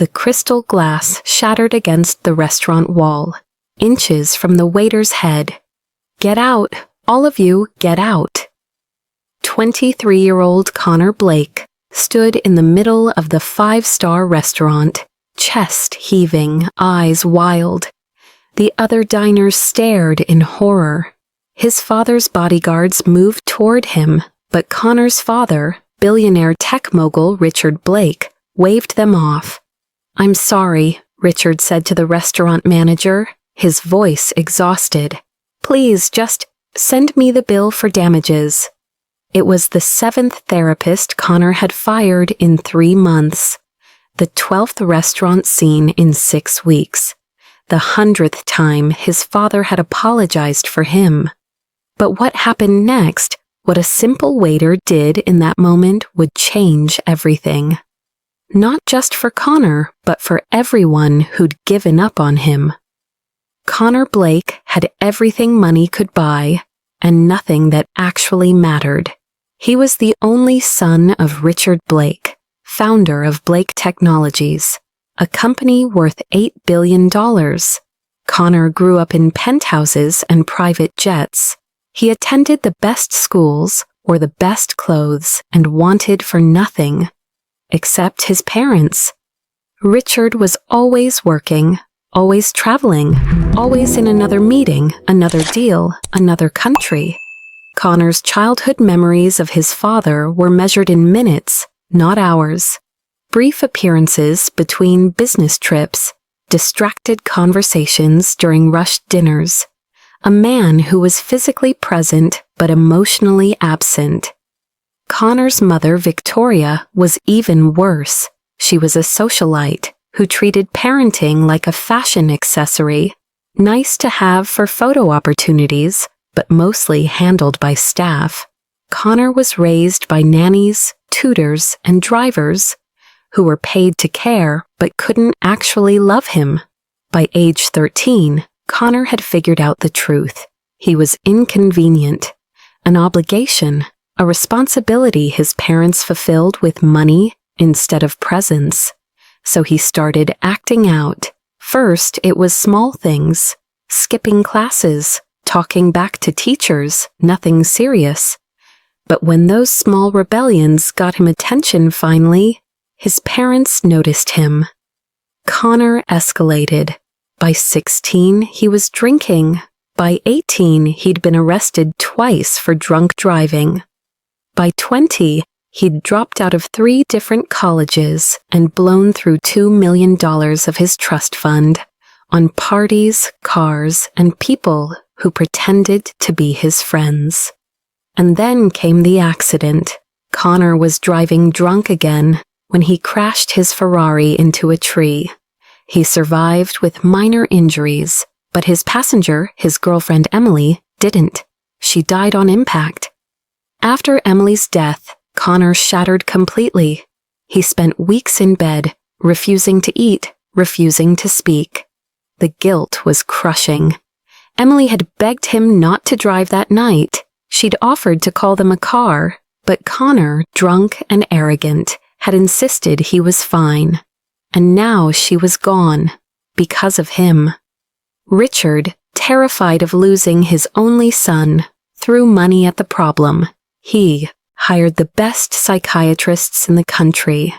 The crystal glass shattered against the restaurant wall, inches from the waiter's head. "Get out! All of you, get out!" 23-year-old Connor Blake stood in the middle of the five-star restaurant, chest heaving, eyes wild. The other diners stared in horror. His father's bodyguards moved toward him, but Connor's father, billionaire tech mogul Richard Blake, waved them off. "I'm sorry," Richard said to the restaurant manager, his voice exhausted. "Please, just send me the bill for damages." It was the 7th therapist Connor had fired in 3 months, the 12th restaurant scene in 6 weeks, the 100th time his father had apologized for him. But what happened next, what a simple waiter did in that moment, would change everything. Not just for Connor, but for everyone who'd given up on him. Connor Blake had everything money could buy, and nothing that actually mattered. He was the only son of Richard Blake, founder of Blake Technologies, a company worth $8 billion. Connor grew up in penthouses and private jets. He attended the best schools, wore the best clothes, and wanted for nothing, except his parents. Richard was always working, always traveling, always in another meeting, another deal, another country. Connor's childhood memories of his father were measured in minutes, not hours. Brief appearances between business trips, distracted conversations during rushed dinners. A man who was physically present but emotionally absent. Connor's mother, Victoria, was even worse. She was a socialite who treated parenting like a fashion accessory, nice to have for photo opportunities, but mostly handled by staff. Connor was raised by nannies, tutors, and drivers who were paid to care but couldn't actually love him. By age 13, Connor had figured out the truth. He was inconvenient, an obligation, a responsibility his parents fulfilled with money instead of presence. So he started acting out. First, it was small things, skipping classes, talking back to teachers, nothing serious. But when those small rebellions got him attention finally, his parents noticed him. Connor escalated. By 16, he was drinking. By 18, he'd been arrested twice for drunk driving. By 20, he'd dropped out of 3 different colleges and blown through $2 million of his trust fund on parties, cars, and people who pretended to be his friends. And then came the accident. Connor was driving drunk again when he crashed his Ferrari into a tree. He survived with minor injuries, but his passenger, his girlfriend Emily, didn't. She died on impact. After Emily's death, Connor shattered completely. He spent weeks in bed, refusing to eat, refusing to speak. The guilt was crushing. Emily had begged him not to drive that night. She'd offered to call them a car, but Connor, drunk and arrogant, had insisted he was fine. And now she was gone, because of him. Richard, terrified of losing his only son, threw money at the problem. He hired the best psychiatrists in the country.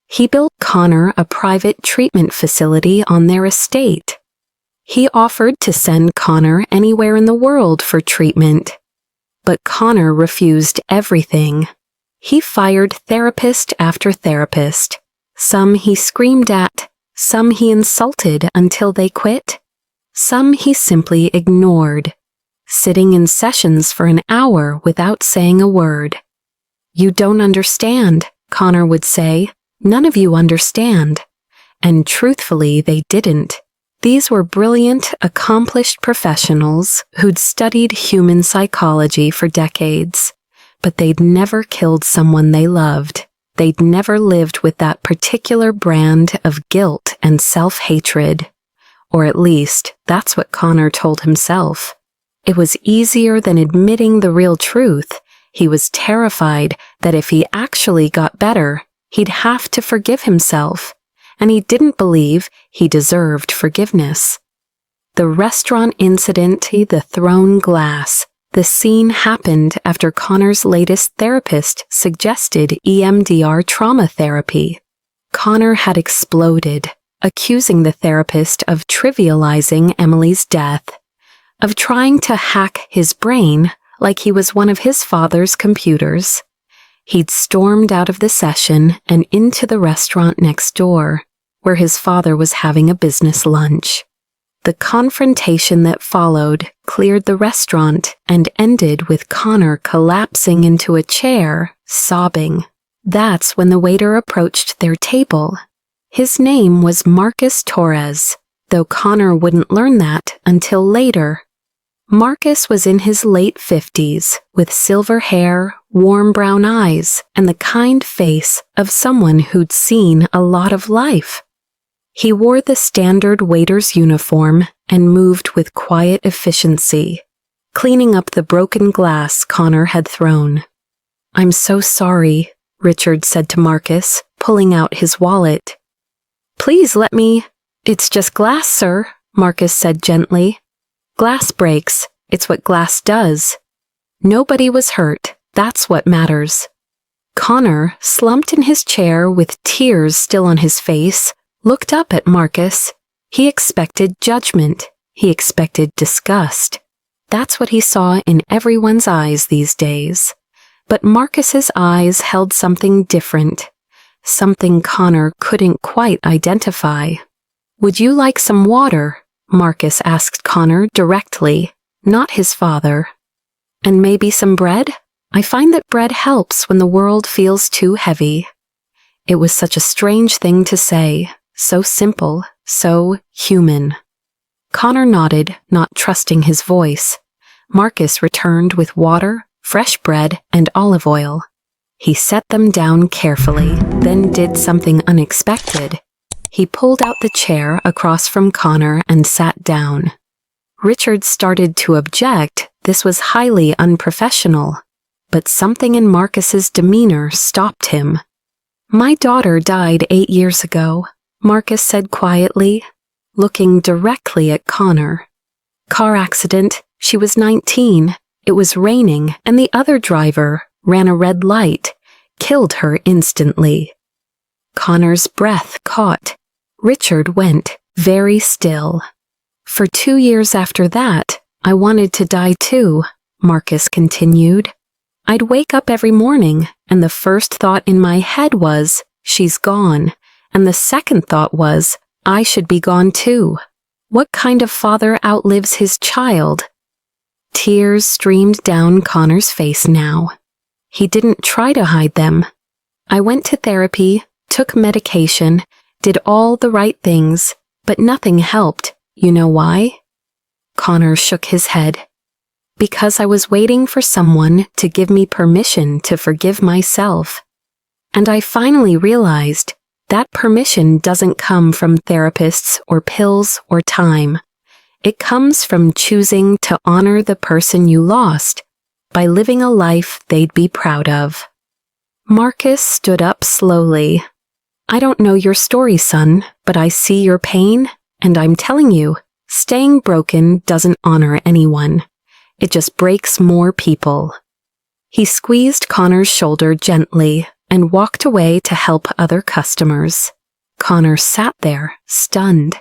He built Connor a private treatment facility on their estate. He offered to send Connor anywhere in the world for treatment. But Connor refused everything. He fired therapist after therapist. Some he screamed at, some he insulted until they quit. Some he simply ignored, sitting in sessions for an hour without saying a word. "You don't understand," Connor would say. "None of you understand." And truthfully, they didn't. These were brilliant, accomplished professionals who'd studied human psychology for decades, but they'd never killed someone they loved. They'd never lived with that particular brand of guilt and self-hatred. Or at least, that's what Connor told himself. It was easier than admitting the real truth. He was terrified that if he actually got better, he'd have to forgive himself. and he didn't believe he deserved forgiveness. The restaurant incident, the thrown glass. The scene happened after Connor's latest therapist suggested EMDR trauma therapy. Connor had exploded, accusing the therapist of trivializing Emily's death, of trying to hack his brain like he was one of his father's computers. He'd stormed out of the session and into the restaurant next door, where his father was having a business lunch. The confrontation that followed cleared the restaurant and ended with Connor collapsing into a chair, sobbing. That's when the waiter approached their table. His name was Marcus Torres, though Connor wouldn't learn that until later. Marcus was in his late 50s, with silver hair, warm brown eyes, and the kind face of someone who'd seen a lot of life. He wore the standard waiter's uniform and moved with quiet efficiency, cleaning up the broken glass Connor had thrown. "I'm so sorry," Richard said to Marcus, pulling out his wallet. "Please let me—" "It's just glass, sir," Marcus said gently. "Glass breaks. It's what glass does." Nobody was hurt. That's what matters. Connor, slumped in his chair with tears still on his face, looked up at Marcus. He expected judgment. He expected disgust. That's what he saw in everyone's eyes these days. But Marcus's eyes held something different, something Connor couldn't quite identify. "Would you like some water?" Marcus asked Connor directly, not his father. "And maybe some bread? I find that bread helps when the world feels too heavy." It was such a strange thing to say, so simple, so human. Connor nodded, not trusting his voice. Marcus returned with water, fresh bread, and olive oil. He set them down carefully, then did something unexpected. He pulled out the chair across from Connor and sat down. Richard started to object. This was highly unprofessional. But something in Marcus's demeanor stopped him. "My daughter died 8 years ago," Marcus said quietly, looking directly at Connor. "Car accident. She was 19. It was raining, and the other driver ran a red light, killed her instantly." Connor's breath caught. Richard went very still. "For 2 years after that, I wanted to die too," Marcus continued. "I'd wake up every morning, and the first thought in my head was, she's gone, and the second thought was, I should be gone too. What kind of father outlives his child?" Tears streamed down Connor's face now. He didn't try to hide them. "I went to therapy, took medication, did all the right things, but nothing helped. You know why?" Connor shook his head. "Because I was waiting for someone to give me permission to forgive myself. And I finally realized that permission doesn't come from therapists or pills or time. It comes from choosing to honor the person you lost by living a life they'd be proud of." Marcus stood up slowly. "I don't know your story, son, but I see your pain, and I'm telling you, staying broken doesn't honor anyone. It just breaks more people." He squeezed Connor's shoulder gently and walked away to help other customers. Connor sat there, stunned.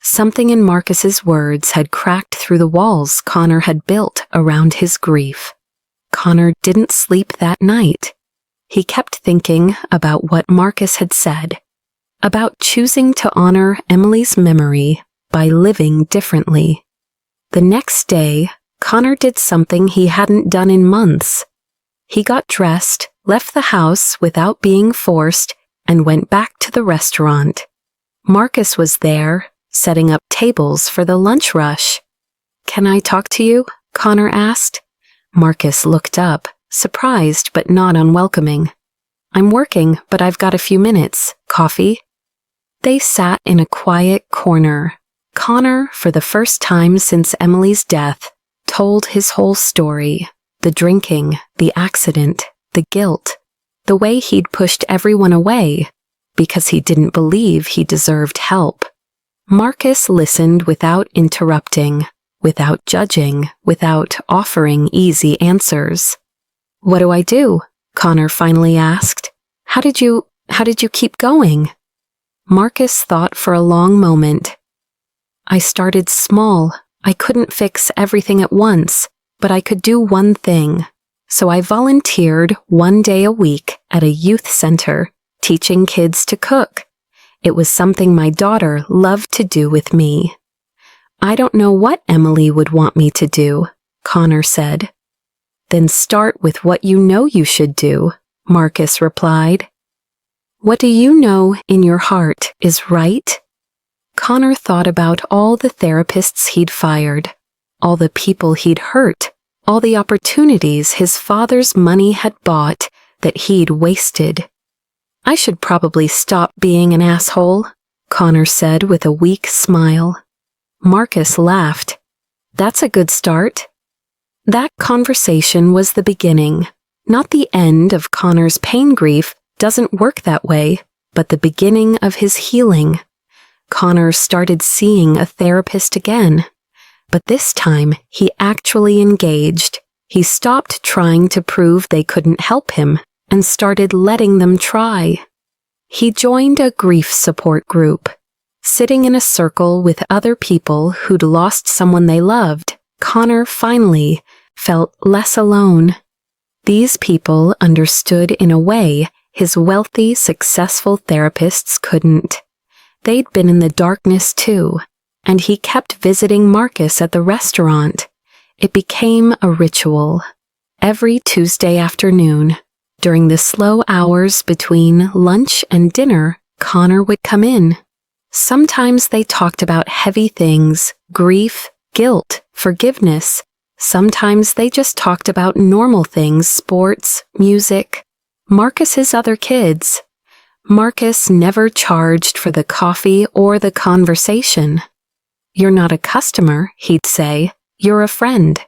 Something in Marcus's words had cracked through the walls Connor had built around his grief. Connor didn't sleep that night. He kept thinking about what Marcus had said, about choosing to honor Emily's memory by living differently. The next day, Connor did something he hadn't done in months. He got dressed, left the house without being forced, and went back to the restaurant. Marcus was there, setting up tables for the lunch rush. "Can I talk to you?" Connor asked. Marcus looked up, surprised but not unwelcoming. "I'm working, but I've got a few minutes. Coffee?" They sat in a quiet corner. Connor, for the first time since Emily's death, told his whole story. The drinking, the accident, the guilt, the way he'd pushed everyone away, because he didn't believe he deserved help. Marcus listened without interrupting, without judging, without offering easy answers. "What do I do?" Connor finally asked. How did you keep going?" Marcus thought for a long moment. "I started small. I couldn't fix everything at once, but I could do one thing. So I volunteered 1 day a week at a youth center, teaching kids to cook. It was something my daughter loved to do with me." "I don't know what Emily would want me to do," Connor said. "Then start with what you know you should do," Marcus replied. "What do you know in your heart is right?" Connor thought about all the therapists he'd fired, all the people he'd hurt, all the opportunities his father's money had bought that he'd wasted. "I should probably stop being an asshole," Connor said with a weak smile. Marcus laughed. "That's a good start." That conversation was the beginning, not the end of Connor's pain. Grief doesn't work that way, but the beginning of his healing. Connor started seeing a therapist again, but this time he actually engaged. He stopped trying to prove they couldn't help him and started letting them try. He joined a grief support group. Sitting in a circle with other people who'd lost someone they loved, Connor finally felt less alone. These people understood in a way his wealthy, successful therapists couldn't. They'd been in the darkness too, and he kept visiting Marcus at the restaurant. It became a ritual. Every Tuesday afternoon, during the slow hours between lunch and dinner, Connor would come in. Sometimes they talked about heavy things, grief, guilt, forgiveness. Sometimes they just talked about normal things, sports, music. Marcus's other kids. Marcus never charged for the coffee or the conversation. "You're not a customer," he'd say. "You're a friend."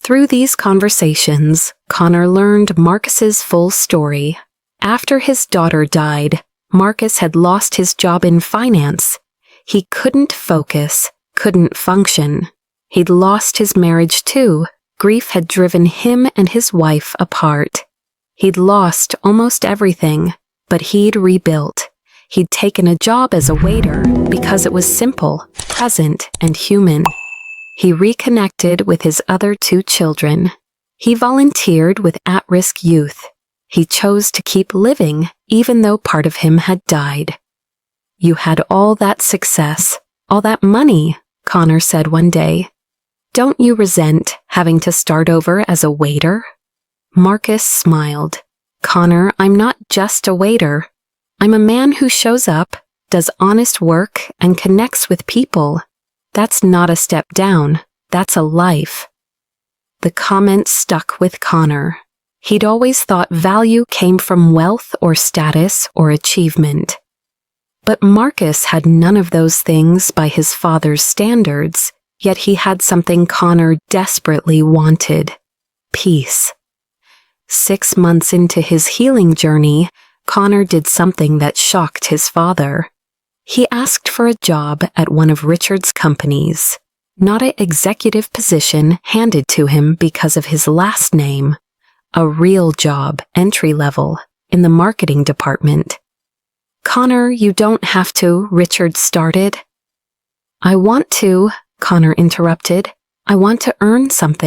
Through these conversations, Connor learned Marcus's full story. After his daughter died, Marcus had lost his job in finance. He couldn't focus, couldn't function. He'd lost his marriage too. Grief had driven him and his wife apart. He'd lost almost everything, but he'd rebuilt. He'd taken a job as a waiter because it was simple, present, and human. He reconnected with his other 2 children. He volunteered with at-risk youth. He chose to keep living even though part of him had died. "You had all that success, all that money," Connor said one day. "Don't you resent having to start over as a waiter?" Marcus smiled. "Connor, I'm not just a waiter. I'm a man who shows up, does honest work, and connects with people. That's not a step down. That's a life." The comment stuck with Connor. He'd always thought value came from wealth or status or achievement. But Marcus had none of those things by his father's standards, yet he had something Connor desperately wanted: peace. 6 months into his healing journey, Connor did something that shocked his father. He asked for a job at one of Richard's companies, not an executive position handed to him because of his last name, a real job, entry level, in the marketing department. "Connor, you don't have to," Richard started. "I want to," Connor interrupted. "I want to earn something."